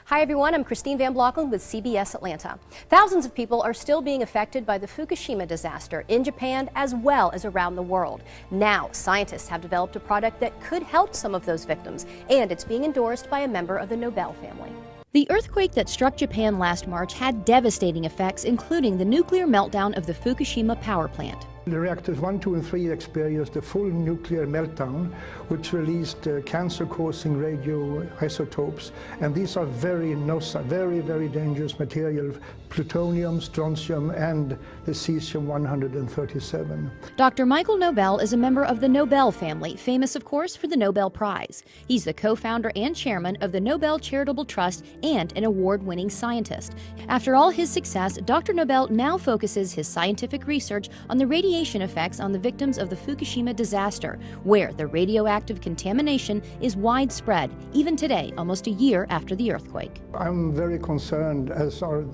Hi everyone, I'm Christine Van Blocken with CBS Atlanta. Thousands of people are still being affected by the Fukushima disaster in Japan as well as around the world. Now, scientists have developed a product that could help some of those victims, and it's being endorsed by a member of the Nobel family. The earthquake that struck Japan last March had devastating effects, including the nuclear meltdown of the Fukushima power plant. The reactors 1, 2, and 3 experienced a full nuclear meltdown, which released cancer-causing radioisotopes, and these are very dangerous materials: plutonium, strontium, and the cesium-137. Dr. Michael Nobel is a member of the Nobel family, famous, of course, for the Nobel Prize. He's the co-founder and chairman of the Nobel Charitable Trust and an award-winning scientist. After all his success, Dr. Nobel now focuses his scientific research on the radiation effects on the victims of the Fukushima disaster, where the radioactive contamination is widespread, even today, almost a year after the earthquake. I'm very concerned, as are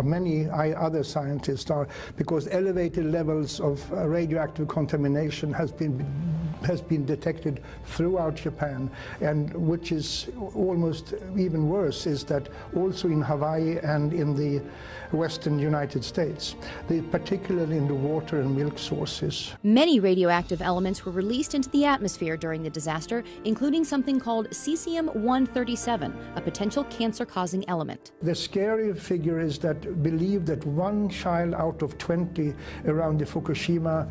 many other scientists are, because elevated levels of radioactive contamination has been detected throughout Japan, and which is almost even worse is that also in Hawaii and in the western United States, particularly in the water and milk sources. Many radioactive elements were released into the atmosphere during the disaster, including something called cesium-137, a potential cancer-causing element. The scary figure is that believe that 1 child out of 20 around the Fukushima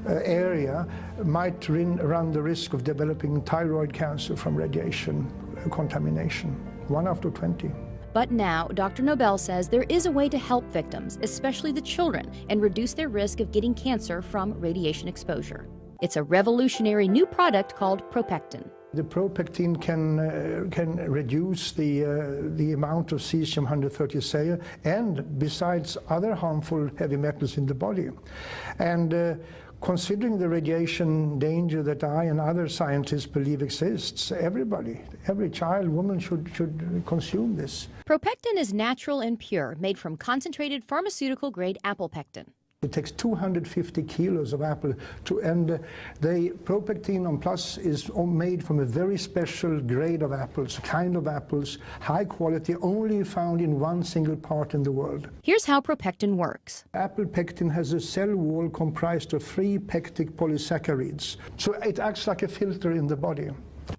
area might run the risk of developing thyroid cancer from radiation contamination. 1 out of 20. But now, Dr. Nobel says there is a way to help victims, especially the children, and reduce their risk of getting cancer from radiation exposure. It's a revolutionary new product called Propectin. The Propectin can reduce the amount of cesium-137 and besides other harmful heavy metals in the body. And considering the radiation danger that I and other scientists believe exists, every child, woman should consume this. Propectin is natural and pure, made from concentrated pharmaceutical-grade apple pectin. It takes 250 kilos of apple and the Propectin on Plus is made from a very special grade of apples, kind of apples, high quality, only found in one single part in the world. Here's how Propectin works. Apple pectin has a cell wall comprised of 3 pectic polysaccharides, so it acts like a filter in the body.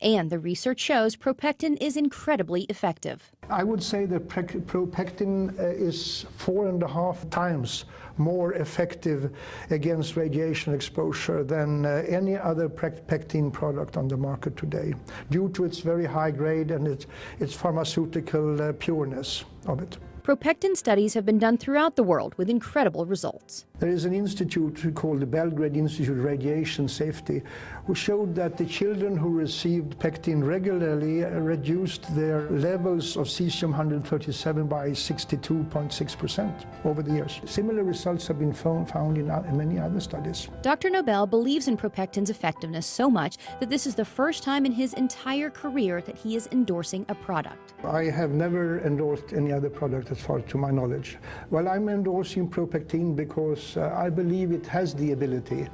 And the research shows Propectin is incredibly effective. I would say that Propectin is 4.5 times more effective against radiation exposure than any other pectin product on the market today, due to its very high grade and its pharmaceutical pureness of it. Propectin studies have been done throughout the world with incredible results. There is an institute called the Belgrade Institute of Radiation Safety, who showed that the children who received pectin regularly reduced their levels of cesium-137 by 62.6% over the years. Similar results have been found in many other studies. Dr. Nobel believes in Propectin's effectiveness so much that this is the first time in his entire career that he is endorsing a product. I have never endorsed any other product as far to my knowledge. Well, I'm endorsing Propectin because I believe it has the ability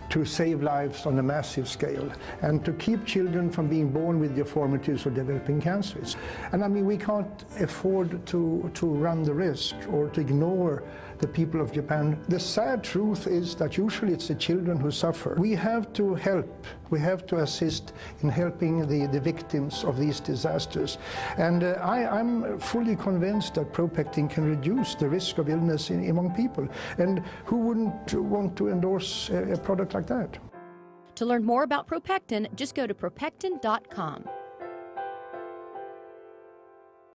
to save lives on a massive scale and to keep children from being born with deformities or developing cancers. And I mean, we can't afford to run the risk or to ignore the people of Japan. The sad truth is that usually it's the children who suffer. We have to help, we have to assist in helping the victims of these disasters. And I'm fully convinced that Propectin can reduce the risk of illness among people. And who wouldn't want to endorse a product like that? To learn more about Propectin, just go to propectin.com.